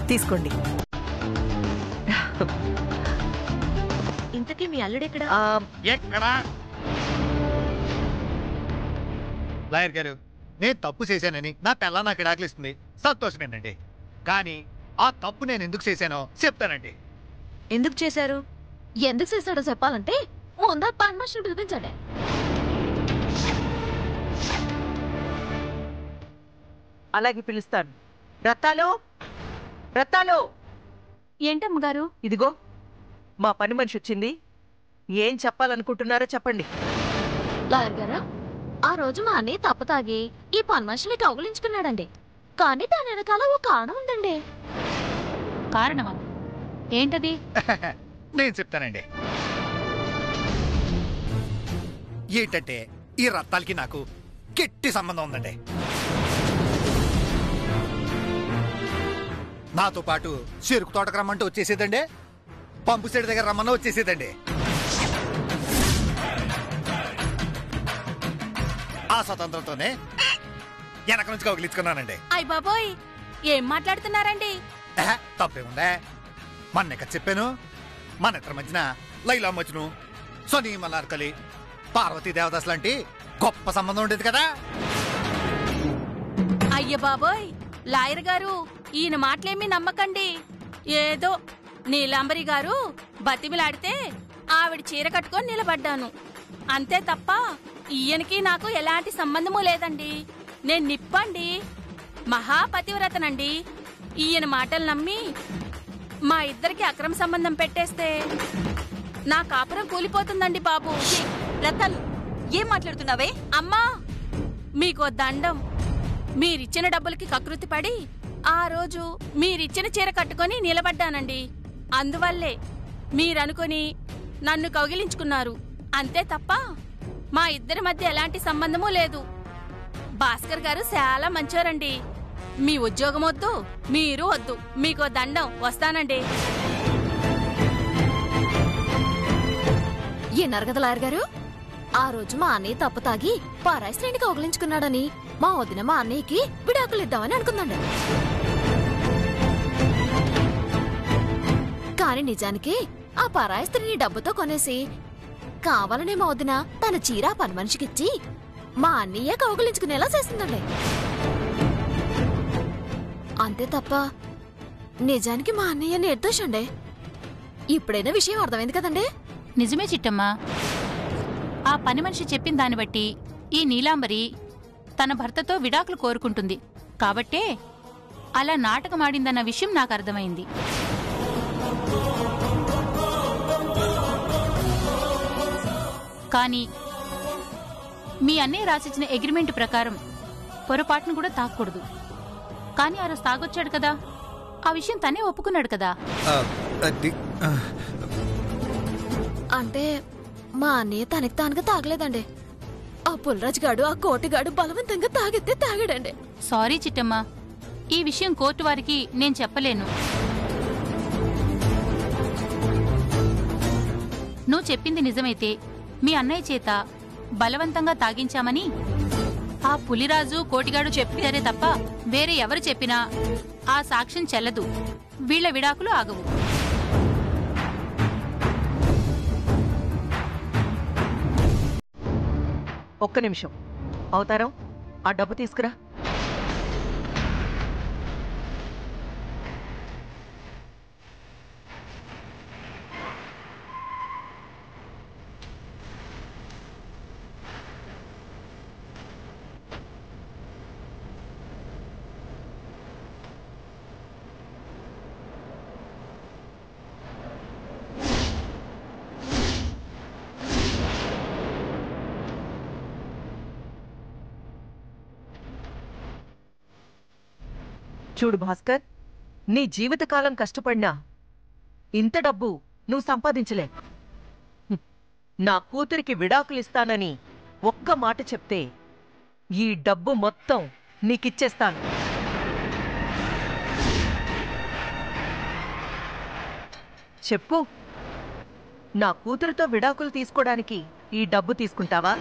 తీసుకోండి. ఇంతకీ మీ అల్లుడెక్కడా? లాయర్ గారు, నేను తప్పు చేశానని నా పిల్ల నాకు విడాకులిస్తుంది, సంతోషమేనండి. కానీ ఆ తప్పు నేను ఎందుకు చేశానో చెప్తానండి. ఎందుకు చేశారు? ఎందుకు చేశాడో చెప్పాలంటే ముందు పని మనుషులు పిలిపించండి. అలాగే పిలుస్తాను. రత్తాలు, రత్తాలు. ఏంటమ్మగారు? ఇదిగో మా పని మనిషి వచ్చింది. ఏం చెప్పాలనుకుంటున్నారో చెప్పండి. లాయర్ గారు, ఆ రోజు మా అన్నయ్య తప్పు తాగి ఈ పని మనుషుల్ని కౌగులించుకున్నాడండి. కానీ దాని వెనకాల ఒక కారణం ఉందండి. కారణమా? ఏంటది? నేను చెప్తానండి. ఏంటంటే ఈ రత్తాలకి నాకు గట్టి సంబంధం ఉందండి. నాతో పాటు చెరుకు తోటకు రమ్మంటే వచ్చేసేదండి, పంపు సెడి దగ్గర రమ్మన్నా వచ్చేసేదండి. ఆ స్వతంత్రంతోనే వెనక నుంచి కౌగిలించుకున్నానండి. అయ్ బాబోయ్, ఏం మాట్లాడుతున్నారండి? తప్పేముందే, మొన్న ఎక్కడ చెప్పాను, మన ఇద్దరి మధ్యన లైలా మజ్ను, సోనీ మల్లార్కలి, పార్వతీ దేవదాస్ లాంటి గొప్ప సంబంధం ఉండేది కదా. అయ్య బాబోయ్, లాయర్ గారు, ఈయన మాటలేమీ నమ్మకండి. ఏదో నీలాంబరి గారు బతిమిలాడితే ఆవిడ చీర కట్టుకొని నిలబడ్డాను అంతే తప్ప ఈయనకి నాకు ఎలాంటి సంబంధము లేదండి. నేను నిప్పండి, మహాపతివ్రతనండి. ఈయన మాటలు నమ్మి మా ఇద్దరికి అక్రమ సంబంధం పెట్టేస్తే నా కాపురం కూలిపోతుందండి బాబు. రత్తాలు, ఏం మాట్లాడుతున్నావే? అమ్మా, మీకో దండం. మీరిచ్చిన డబ్బులకి కకృతి పడి ఆ రోజు మీరిచ్చిన చీర కట్టుకొని నిలబడ్డానండి. అందువల్లే మీరనుకొని నన్ను కౌగిలించుకున్నారు అంతే తప్ప మా ఇద్దరి మధ్య ఎలాంటి సంబంధమూ లేదు. భాస్కర్ గారు చాలా మంచోరండి. మీ ఉద్యోగం వద్దు, మీరు వద్దు. మీకో దండం, వస్తానండి. ఏనారు కదా లాయర్ గారు, ఆ రోజు మా అన్నయ్య తప్పు తాగి పారాయి శ్రేణికి కౌగిలించుకున్నాడని మా వదిన మా అన్నయ్యకి విడాకులు ఇద్దామని అనుకుందండి. కాని నిజానికి ఆ పరాయి స్త్రీని డబ్బుతో కొనేసి కావాలనే మా వదిన తన చీర పని మనిషికిచ్చి మా అన్నయ్య కౌగిలించుకునేలా చేసిందండి. అంతే తప్ప నిజానికి మా అన్నయ్య నిర్దోషండి. ఇప్పుడైనా విషయం అర్థమైంది కదండి? నిజమే చిట్టమ్మా. ఆ పని మనిషి చెప్పిన దాన్ని బట్టి ఈ నీలాంబరి తన భర్తతో విడాకులు కోరుకుంటుంది కాబట్టే అలా నాటకమాడిందన్న విషయం నాకు అర్థమైంది. కానీ మీ అన్నయ్య రాసిచ్చిన అగ్రిమెంట్ ప్రకారం పొరపాటును కూడా తాకూడదు. కానీ ఆ రోజు తాగొచ్చాడు కదా, ఆ విషయం తనే ఒప్పుకున్నాడు కదా. అంటే మా అన్నయ్య తనకి తానుగా తాగలేదండి. ఆ పుల్రాజు గాడు ఆ కోటిగాడు బలవంతంగా తాగితే తాగాడండి. సారీ చిట్టమ్మా, ఈ విషయం కోర్టు వారికి నేను చెప్పలేను. నువ్వు చెప్పింది నిజమైతే మీ అన్నయ్య చేత బలవంతంగా తాగించామని ఆ పులిరాజు కోటిగాడు చెప్పారే తప్ప వేరే ఎవరు చెప్పినా ఆ సాక్ష్యం చెల్లదు. వీళ్ల విడాకులు ఆగవు. ఒక్క నిమిషం అవతారం, ఆ డబ్బు తీసుకురా. చూడు భాస్కర్, నీ జీవితకాలం కష్టపడినా ఇంత డబ్బు నువ్వు సంపాదించలే. నా కూతురికి విడాకులిస్తానని ఒక్క మాట చెప్తే ఈ డబ్బు మొత్తం నీకిచ్చేస్తాను. చెప్పు, నా కూతురితో విడాకులు తీసుకోవడానికి ఈ డబ్బు తీసుకుంటావా?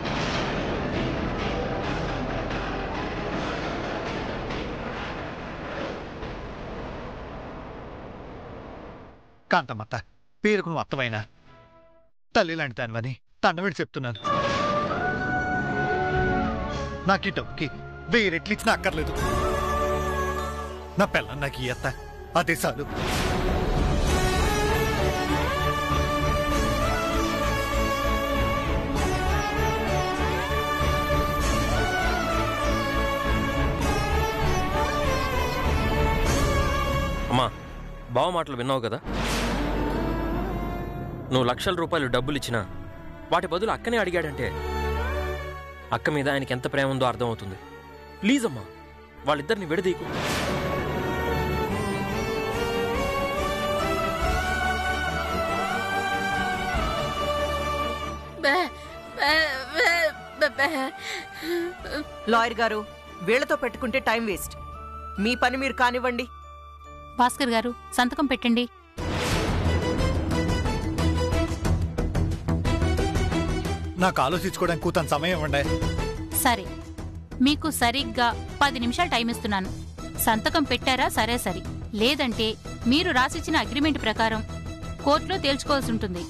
కాంతమ్మత్త పేరుకు నువ్వు అత్తమైనా తల్లి లాంటి దానివని దండబెట్టి చెప్తున్నాను. నాకు ఈ డబ్బుకి 1000 రెట్లు ఇచ్చినా అక్కర్లేదు. నా పిల్లని నాకు ఈ అత్త అదే చాలు. అమ్మా, బావ మాటలు విన్నావు కదా. నువ్వు లక్షల రూపాయలు డబ్బులు ఇచ్చినా వాటి బదులు అక్కనే అడిగాడంటే అక్క మీద ఆయనకి ఎంత ప్రేమ ఉందో అర్థమవుతుంది. ప్లీజ్ అమ్మా, వాళ్ళిద్దరిని విడదీకు. లాయర్ గారు, వీళ్లతో పెట్టుకుంటే టైం వేస్ట్. మీ పని మీరు కానివ్వండి. భాస్కర్ గారు, సంతకం పెట్టండి. నాకు ఆలోచించుకోవడానికి కూత సమయం ఇవ్వండి. సరే, మీకు సరిగ్గా 10 నిమిషాలు టైం ఇస్తున్నాను. సంతకం పెట్టారా సరే సరి, లేదంటే మీరు రాసిచ్చిన అగ్రిమెంట్ ప్రకారం కోర్టులో తేల్చుకోవాల్సి ఉంటుంది.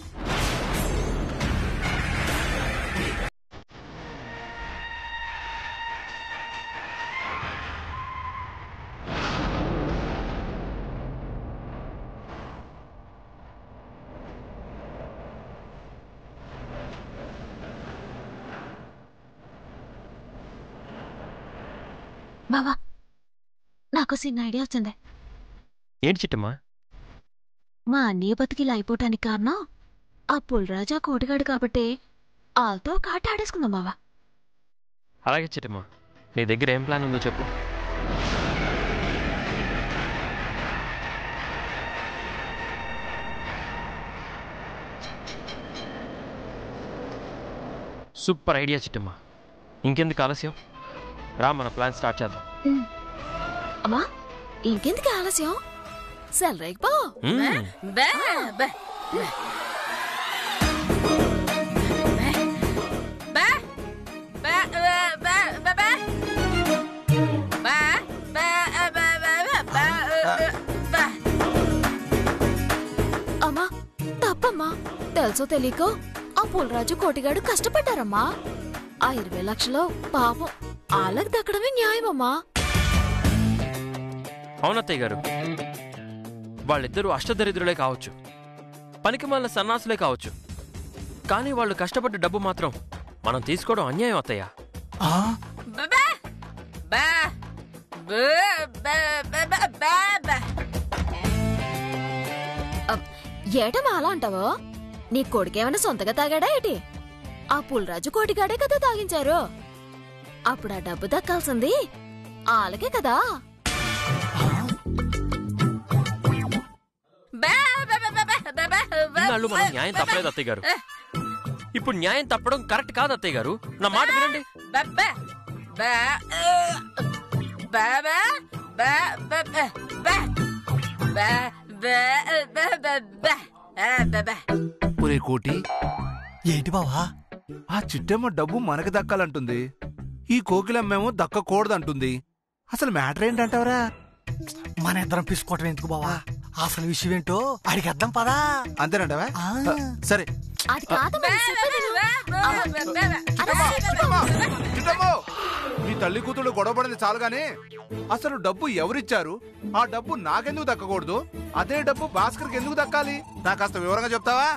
బావా, నాకు చిన్న ఐడియా వచ్చింది. ఏంటి చిట్టమ్మా? మా అన్నయ్య బతికిలా అయిపోవటానికి కారణం ఆ పుల్రాజా కోటిగాడు కాబట్టి వాళ్ళతో కాట ఆడేసుకుందాం బావా. అలాగే చిట్టమ్మా, నీ దగ్గర ఏం ప్లాన్ ఉందో చెప్పు. Super idea Chittamma. ఇంకెందుకు ఆలస్యం, రా మన ప్లాన్ స్టార్ట్ చేద్దాం. అమ్మా, ఇంకెందుకు ఆలస్యం? సెలరేకి పో. అమ్మా, తప్పమ్మా. తెలుసో తెలియకో ఆ పుల్రాజు కోటిగాడు కష్టపడ్డారమ్మా. ఆ 20 లక్షలు పాపం వాళ్ళకి దక్కడమే న్యాయమమ్మా. అవునత్తయ్య గారు, వాళ్ళిద్దరూ అష్టదరిద్రులే కావచ్చు, పనికి మాలిన సన్నాసులే కావచ్చు, కానీ వాళ్ళు కష్టపడ్డ డబ్బు మాత్రం మనం తీసుకోవడం అన్యాయం అత్తయ్య. ఏటమ్మా అలా అంటావో? నీ కొడుకేమైనా సొంతగా తాగాడా ఏటి? ఆ పుల్రాజు కోటిగాడే కదా తాగించారు. అప్పుడు ఆ డబ్బు దక్కాల్సింది వాళ్ళకే కదా. ఇన్నాళ్ళు మనం న్యాయం తప్పలేదు అత్తయ్య గారు. ఇప్పుడు న్యాయం తప్పడం కరెక్ట్ కాదు అత్తయ్య గారు, నా మాట వినండి. ఒరే కోటి, ఏంటి బావా? ఆ చిట్టమ్మ డబ్బు మనకు దక్కాలంటుంది, ఈ కోకిలమ్మేమో దక్కకూడదంటుంది. అసలు మ్యాటర్ ఏంటంటావరా? మన ఇద్దరం పిసుకోవటం ఎందుకు బావా? అసలు విషయం ఏంటో అడిగేద్దాం పదా. అంతేనంటావా? సరే. అది కాదమ్మా, చిట్టమ్మో, నీ తల్లి కూతురు గొడవపడింది చాలు గాని అసలు డబ్బు ఎవరిచ్చారు? ఆ డబ్బు నాకెందుకు దక్కకూడదు? అదే డబ్బు భాస్కర్కి ఎందుకు దక్కాలి? నాకు కాస్త వివరంగా చెప్తావా?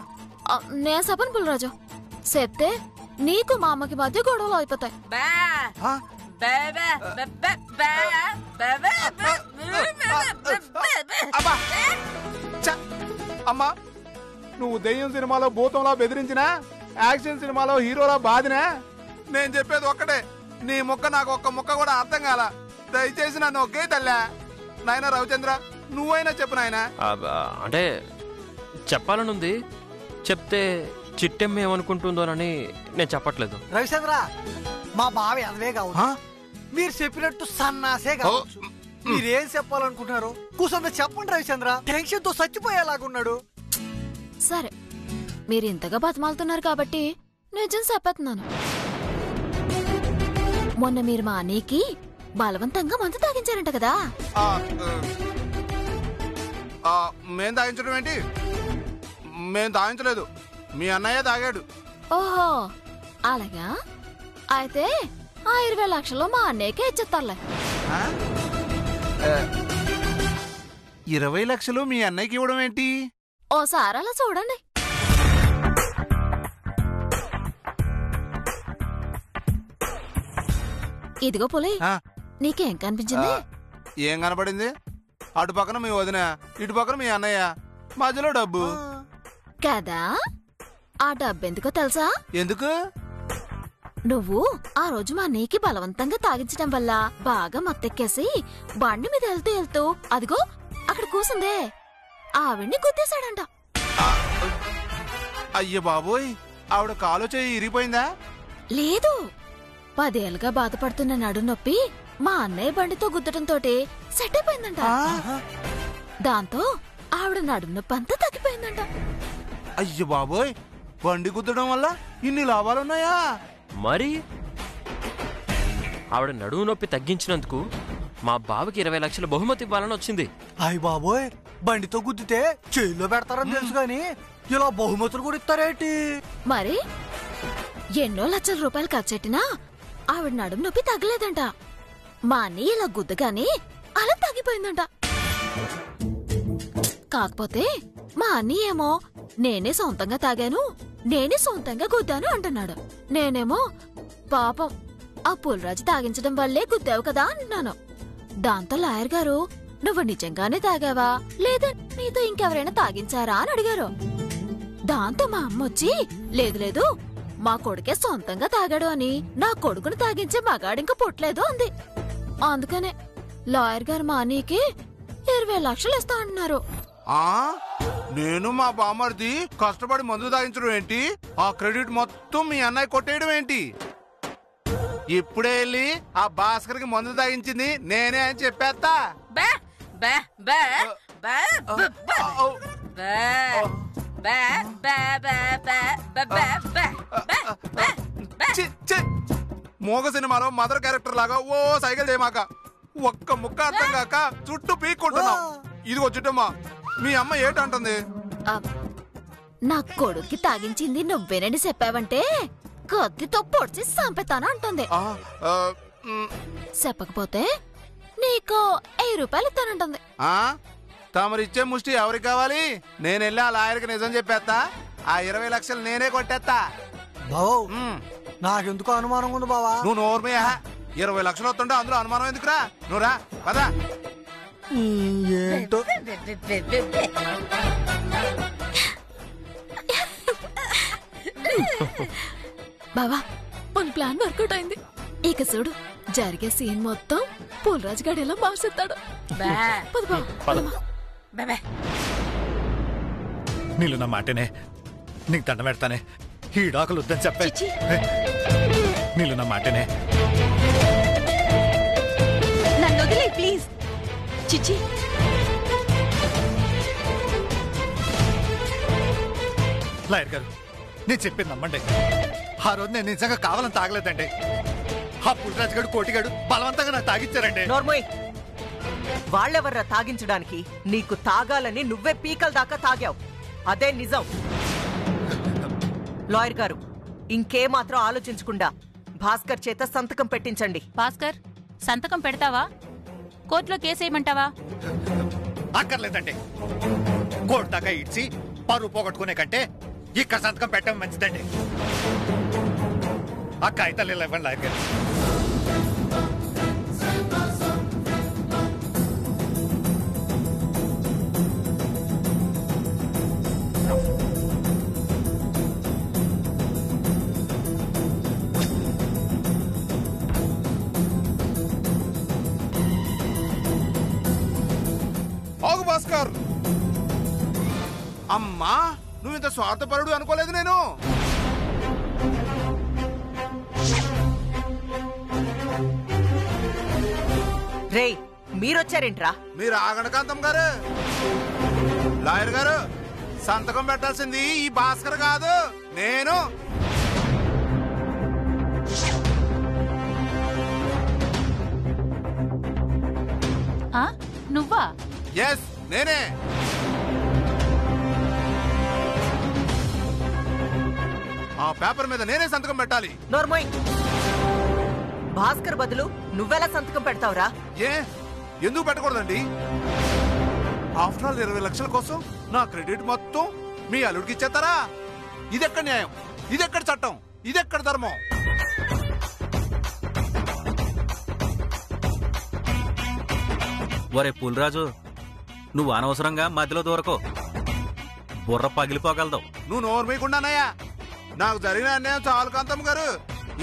నేను చెప్పను పుల్రాజు. చెప్తే నీకు మా అమ్మకి మధ్య గొడవలు అయిపోతాయి. అమ్మా, నువ్వు దెయ్యం సినిమాలో భూతంలా బెదిరించినా, యాక్షన్ సినిమాలో హీరోలా బాధినా, నేను చెప్పేది ఒక్కటే, నీ ముక్క నాకు ఒక్క ముక్క కూడా అర్థం కాల. దయచేసి నన్ను ఒకే తల్లా. నాయన రవిచంద్ర, నువ్వైనా చెప్పు నాయన. అంటే చెప్పాలనుంది, చెప్తే చిట్టెమ్మ ఏమనుకుంటుందోనని నేను చెప్పట్లేదు. రవిచంద్ర, మా బావ ఎదవే కావచ్చు, మీరు చెప్పినట్టు సన్నాసే కావచ్చు. మీరేం చెప్పాలనుకుంటున్నారు కూర్చొని చెప్పండి రవిచంద్ర. టెన్షన్ తో చచ్చిపోయేలాగున్నాడు. సరే, మీరు ఇంతగా బతిమాలుతున్నారు కాబట్టి నిజం చెప్పేస్తున్నాను. మొన్న మీరు మా అన్నయ్యకి బలవంతంగా మందు తాగించారంట కదా? మేం తాగించడం ఏంటి? మేం తాగించలేదు, మీ అన్నయ్య తాగాడు. ఓహో అలాగా, అయితే ఆ 20 లక్షలు మా అన్నయ్యకే ఇచ్చేస్తారులే. 20 లక్షలు మీ అన్నయ్యకి ఇవ్వడం ఏంటి? ఓసారి అలా చూడండి. ఇదిగో పులి, నీకేం కనిపించింది? ఏం కనపడింది? అటు పక్కన మీ వదిన, ఇటు పక్కన మీ అన్నయ్య, మధ్యలో డబ్బు కదా. ఆ డబ్బెందుకో తెలుసా? ఎందుకు? నువ్వు ఆ రోజు మా అన్నయ్యకి బలవంతంగా తాగించడం వల్ల బాగా మత్తెక్కేసి బండి మీద వెళ్తూ అదిగో అక్కడ కూసుందే ఆవిడ్ని గుద్దేశాడంట. అయ్య బాబోయ్, ఆవిడ కాలు చేయి ఇరిగిపోయిందా? లేదు, 10 ఏళ్ళుగా బాధపడుతున్న నడు నొప్పి మా అన్నయ్య బండితో గుద్దటంతోటే సెట్ అయిపోయిందంట. దాంతో ఆవిడ నడుము నొప్పి అంతా తగ్గిపోయిందంట. అయ్య బాబోయ్, బండి గుద్దడం వల్ల ఇన్ని లాభాలున్నాయా? మరి ఆవిడ నడుము నొప్పి తగ్గించినందుకు మా బావకి 20 లక్షల బహుమతి ఇవ్వాలని వచ్చింది. అయ్య బాబోయ్, బండితో గుద్దితే జైల్లో పెడతారని తెలుసు గాని ఇలా బహుమతులు కూడా ఇస్తారేంటి? మరి ఎన్నో లక్షల రూపాయలు ఖర్చెట్టినా ఆవిడ నడుము నొప్పి తగ్గలేదంట. మా అన్నయ్య ఇలా గుద్దగాని అలా తగ్గిపోయిందంట. కాకపోతే మా అన్నయ్య ఏమో నేనే సొంతంగా తాగాను, నేనే సొంతంగా గుద్దాను అంటున్నాడు. నేనేమో పాపం ఆ పుల్రాజు తాగించడం వల్లే గుద్దావు కదా అంటున్నాను. దాంతో లాయర్ గారు నువ్వు నిజంగానే తాగావా లేదా నీతో ఇంకెవరైనా తాగించారా అని అడిగారు. దాంతో మా అమ్మ వచ్చి లేదు లేదు మా కొడుకే సొంతంగా తాగాడు అని నా కొడుకును తాగించే మగాడింక పుట్టలేదు అంది. అందుకనే లాయర్ గారు మా అన్నయ్యకి 20 లక్షలు ఇస్తా అంటున్నారు. నేను మా బామ్మర్ది కష్టపడి మందు తాగించడం ఏంటి, ఆ క్రెడిట్ మొత్తం మీ అన్నయ్య కొట్టేయడం ఏంటి? ఇప్పుడే వెళ్ళి ఆ భాస్కర్ కి మందు తాగించింది నేనే అని చెప్పేస్తా. మోగ సినిమాలో మదర్ క్యారెక్టర్ లాగా ఓ సైకిల్ చేయమాక, ఒక్క ముక్క అర్థం కాక చుట్టూ పీక్కుంటున్నావు. ఇదిగో చుట్టమ్మా, మీ అమ్మ ఏంటంటుంది? నా కొడుక్కి తాగించింది నువ్వేనని చెప్పావంటే కత్తితో పొడిచి చంపుతాను అంటుంది. చెప్పకపోతే నీకు 1000 రూపాయలు ఇస్తానంటుంది. తమరిచ్చే ముష్టి ఎవరికి కావాలి? నేను వెళ్ళి ఆ లాయర్కి నిజం చెప్పేస్తా, ఆ 20 లక్షలు నేనే కొట్టేస్తా. బావో నాకెందుకు అనుమానం ఉంది బావా. నువ్వు నోర్మయ్యా, 20 లక్షలు వస్తుంటే అందులో అనుమానం ఎందుకురా? నువ్వు రా పదా. ఏంటో బావా మన ప్లాన్ వర్కౌట్ అయింది. ఇక చూడు జరిగే సీన్ మొత్తం పుల్రాజు గారు ఎలా మార్చేస్తాడు. నీళ్ళు నా మాటనే, నీకు దండం పెడతానే, ఈ డాకులు వద్దని చెప్పే. నీళ్ళు నా మాటనే, నన్ను వదిలే ప్లీజ్. చిచి లాయర్ గారు నేను చెప్పింది నమ్మండి. ఆ రోజు నేను నిజంగా కావాలని తాగలేదండి. ఆ పుల్రాజు గడు కోటిగాడు బలవంతంగా నాకు తాగించారండి. నోర్మోయ్, వాళ్ళెవర్రా తాగించడానికి? నీకు తాగాలని నువ్వే పీకల దాకా తాగావు, అదే నిజం. లాయర్ గారు ఇంకేమాత్రం ఆలోచించకుండా భాస్కర్ చేత సంతకం పెట్టించండి. భాస్కర్ సంతకం పెడతావా? కోర్టులో కేసేయమంటావా? అక్కర్లేదండి. కోర్టు దాకా ఇడ్చి పరువు పోగొట్టుకునే కంటే ఇక్కడ సంతకం పెట్టడం మంచిదండి. ఆ కాగితాలు ఇవ్వండి లాయర్ గారు. ఆగు భాస్కర్. అమ్మా, నువ్వు ఇంత స్వార్థపరుడు అనుకోలేదు నేను. రేయ్ మీరొచ్చారేంట్రా? మీరు ఆగణకాంతం గారు. లాయర్ గారు సంతకం పెట్టాల్సింది ఈ భాస్కర్ కాదు, నేను. నువ్వా? ఎస్ నేనే. పేపర్ మీద నేనే సంతకం పెట్టాలి. నోర్మోయ్, భాస్కర్ బదులు నువ్వెలా సంతకం పెడతావురా? ఏ ఎందుకు పెట్టకూడదండి? ఆఫ్టర్ ఆల్ 20 లక్షల కోసం నా క్రెడిట్ మొత్తం మీ అల్లుడికి ఇచ్చేస్తారా? ఇదెక్కడ న్యాయం? ఇదెక్కడ చట్టం? ఇదెక్కడ ధర్మం? ఒరే పులిరాజు, నువ్వు అనవసరంగా మధ్యలో దూరకో, బుర్ర పగిలిపోగలదు. నువ్వు నోరు మీకుండానయ్యా. నాకు జరిగిన అన్యాయం చాలు కాంతమ్మ గారు.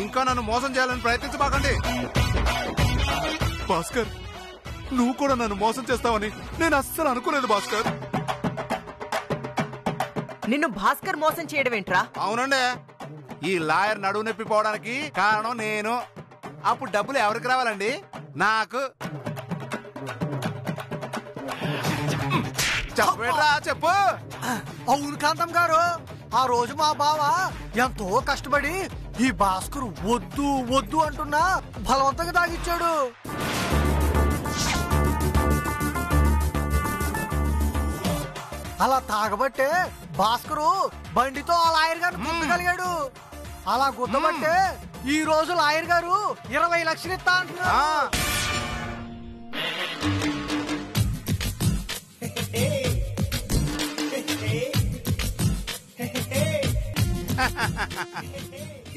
ఇంకా నన్ను మోసం చేయాలని ప్రయత్నించబాకండి. భాస్కర్, నువ్వు కూడా నన్ను మోసం చేస్తావని నేను అస్సలు అనుకోలేదు భాస్కర్. నిన్ను భాస్కర్ మోసం చేయడం ఏంట్రా? అవునండి, ఈ లాయర్ నడువు నొప్పి పోవడానికి కారణం నేను. అప్పుడు డబ్బులు ఎవరికి రావాలండి? నాకు. చెప్పేట్రా, చెప్పు. అవును కాంతం గారు, ఆ రోజు మా బావ ఎంతో కష్టపడి ఈ భాస్కర్ వద్దు వద్దు అంటున్నా బలవంతంగా తాగిచ్చాడు. అలా తాగబట్టే భాస్కరు బండితో ఆ లాయర్ గారిని గుద్దగలిగాడు. అలా గుద్దబట్టే ఈ రోజు లాయర్ గారు 20 లక్షలు ఇస్తా అంటున్నారు.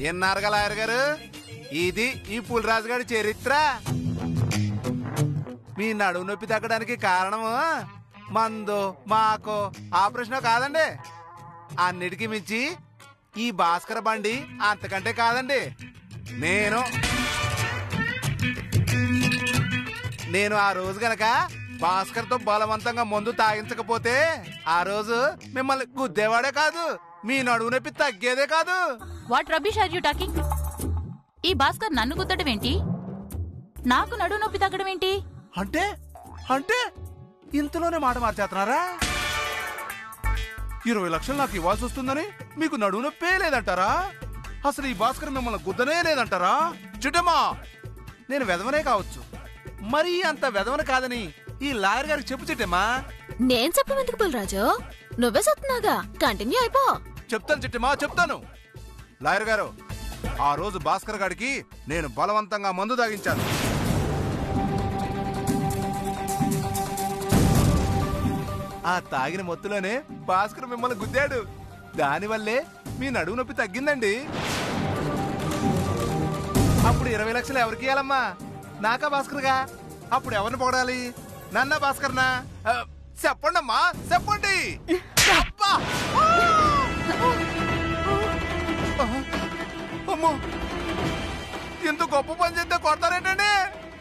ఎన్నారుగా లాయర్ గారు, ఇది ఈ పులిరాజు గారి చరిత్ర. మీ నడువు నొప్పి తగ్గడానికి కారణము మందు, మాకు, ఆపరేషన్ కాదండి. అన్నిటికీ మించి ఈ భాస్కర్ బండి అంతకంటే కాదండి. నేను ఆ రోజు గనక భాస్కర్ తో బలవంతంగా మందు తాగించకపోతే ఆ రోజు మిమ్మల్ని గుద్దేవాడే కాదు, మీ నడువు నొప్పి తగ్గేదే కాదు. What rubbish are you talking? ఈ భాస్కర్ నన్ను గుద్దడం ఏంటి? నాకు నడువు నొప్పి తగ్గడం ఏంటి? అంటే అంటే ఇంతలోనే మాట మార్చేస్తున్నారా? 20 లక్షలు నాకు ఇవ్వాల్సి వస్తుందని మీకు నడువు నొప్పే లేదంటారా? అసలు ఈ భాస్కర్ మిమ్మల్ని గుద్దనే లేదంటారా? చిట్టమ్మా, నేను వెదవనే కావచ్చు, మరీ అంత వెదవన కాదని ఈ లాయర్ గారికి చెప్పు చిట్టమ్మా. నేను చెప్పమెందుకు పులిరాజు, నువ్వే చెప్తున్నాగా, కంటిన్యూ అయిపో. చెప్తాను చిట్టమ్మా, చెప్తాను. లాయర్ గారు, ఆ రోజు భాస్కర్ గారికి నేను బలవంతంగా మందు తాగించాను. ఆ తాగిన మొత్తులోనే భాస్కర్ మిమ్మల్ని గుద్దాడు. దానివల్లే మీ నడువు నొప్పి తగ్గిందండి. అప్పుడు 20 లక్షలు ఎవరికి ఇవ్వాలమ్మా? నాకా భాస్కర్గా? అప్పుడు ఎవరిని పొగడాలి? నన్నా భాస్కర్నా? చెప్పండి అమ్మా, చెప్పండి. అమ్మో, ఇంత గొప్ప పని చేస్తే కొడతారేంటండి?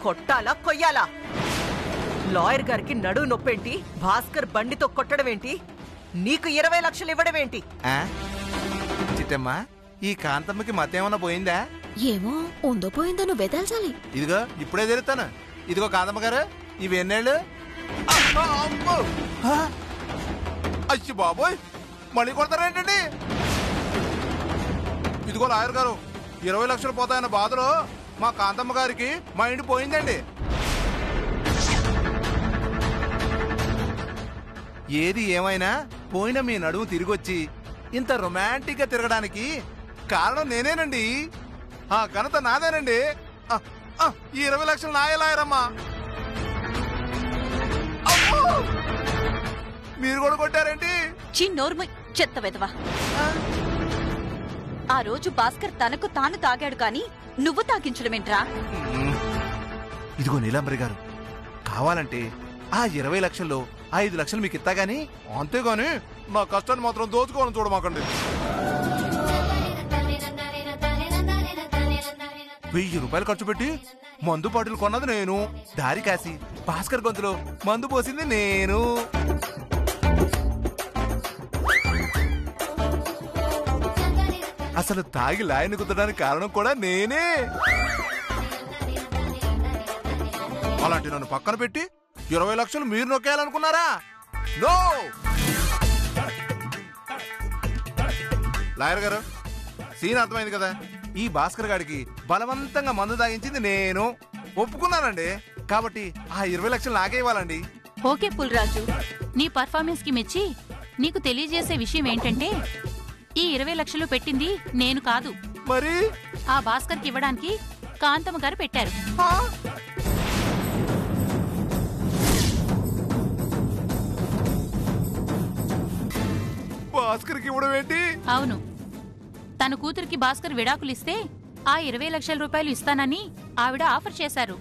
కొట్టాలా కొయ్యాలా? లాయర్ గారికి నడువు నొప్పేంటి, భాస్కర్ బండితో కొట్టడం ఏంటి, నీకు 20 లక్షలు ఇవ్వడం ఏంటి? చిట్టమ్మా, ఈ కాంతమ్మకి మతేమన్నా పోయిందా? ఏమో, ఉందో పోయిందో నువ్వే తెలుసాలి. ఇదిగో ఇప్పుడే తిరుగుతాను. ఇదిగో కాంతమ్మ గారు, ఇవి ఎన్నేళ్ళు? అయ్యి బాబోయ్, మళ్ళీ కొడతారేంటండి? ఇదిగో లాయర్ గారు, 20 లక్షలు పోతాయన్న బాధలో మా కాంతమ్మ గారికి మైండ్ పోయిందండి. ఏది ఏమైనా పోయిన మీ నడుము తిరిగొచ్చి ఇంత రొమాంటిక్ గా తిరగడానికి కారణం నేనేనండి. ఆ ఘనత నాదేనండి. ఈ 20 లక్షలు నాయలాయరమ్మా. మీరు కూడా కొట్టారేంటి? చిన్నోర్మ చెత్త వెదవా. ఆ రోజు భాస్కర్ తనకు తాను తాగాడు కాని నువ్వు తాగించడమేంట్రా? ఇదిగో నీలాంబరి గారు, కావాలంటే ఆ 20 లక్షల్లో 5 లక్షలు మీకు ఇస్తా గానీ, అంతేగాని నా కష్టాన్ని మాత్రం దోచుకోవాలని చూడమాకండి. 1000 రూపాయలు ఖర్చు పెట్టి మందు బాటిల్ కొన్నది నేను, దారి కాసి భాస్కర్ గొంతులో మందు పోసింది నేను. అసలు తాగి లాయన్ని కుదరడానికి కారణం కూడా నేనే. అలాంటి నన్ను పక్కన పెట్టి 20 లక్షలు మీరు నొక్కేయాలనుకున్నారా? నో! లాయర్ గారు, సీన్ అర్థమైంది కదా. ఈ భాస్కర్ గాడికి బలవంతంగా మందు తాగించింది నేను, ఒప్పుకున్నానండి. కాబట్టి ఆ 20 లక్షలు నాకే ఇవ్వాలండి. ఓకే పుల్రాజు, నీ పర్ఫార్మెన్స్ కి మెచ్చి నీకు తెలియజేసే విషయం ఏంటంటే, ఈ 20 లక్షలు పెట్టింది నేను కాదు, మరి ఆ భాస్కర్కి ఇవ్వడానికి కాంతమ్మ గారు పెట్టారు. భాస్కర్కి ఇవ్వడం ఏంటి? అవును, తన కూతురికి భాస్కర్ విడాకులిస్తే ఆ 20 లక్షల రూపాయలు ఇస్తానని ఆవిడ ఆఫర్ చేశారు.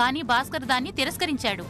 కానీ భాస్కర్ దాన్ని తిరస్కరించాడు.